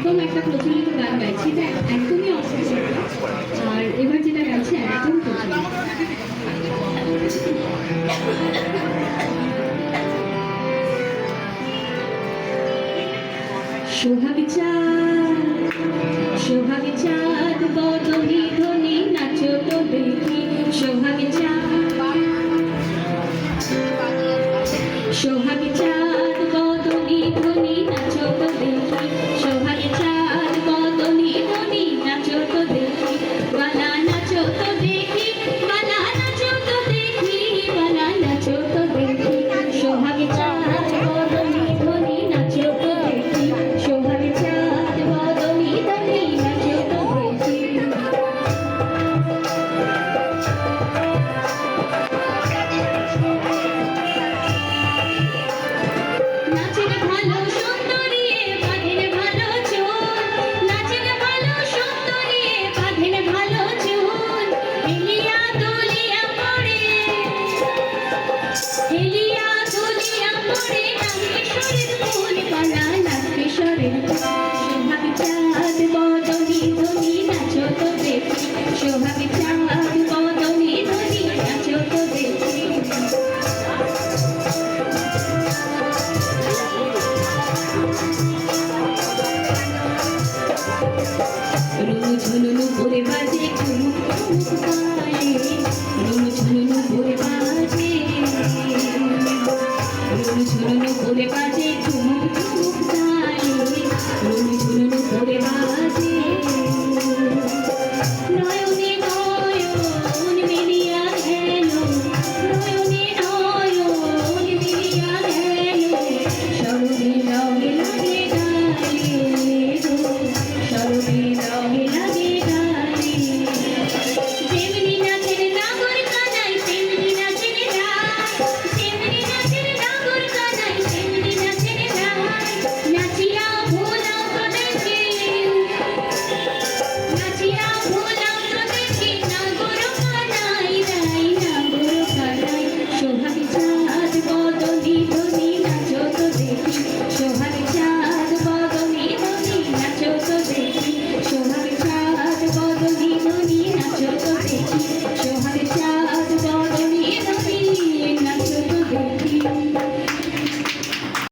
একদম একটা প্রচলিত গান গাইছি, এটা একদমই অপ্রচলিত। আর এবার যেটা গাইছে একদম প্রচলিত। সোহাগ চাঁদ বদনি ধ্বনি নাচো তো দেখি। সোহাগ চাঁদ বদনি ধ্বনি নাচো তো দেখি। সোহাগ চাঁদ বদনি ধ্বনি নাচো তো দেখি। বালা নাচো তো দেখি, বালা নাচো তো দেখি, বালা নাচো তো দেখি। সোহাগ চাঁদ বদনি ধ্বনি নাচো তো দেখি। সোহাগ চাঁদ বদনি ধ্বনি নাচো তো দেখি। নাচের ভালো সুন্দরী বাঁধেন ভালো চুল, নাচের ভালো সুন্দরী বাঁধেন ভালো চুল। হেলিয়া দুলিয়া পড়ে, হেলিয়া দুলিয়া পড়ে নাগেশ্বরের ফুল বালা নাগেশ্বরের ফুল। সোহাগ চাঁদ বদনি ধ্বনি নাচো তো দেখি। সোহাগ চাঁদ বদনি ধ্বনি নাচো তো দেখি। রুঝুনুনু করে বাজে ঠুমুক ঠুমুক তালে, রুঝুনুনু করে বাজে, রুঝুনুনু করে বাজে ঠুমুক ঠুমুক তালে, রুঝুনুনু করে বাজে।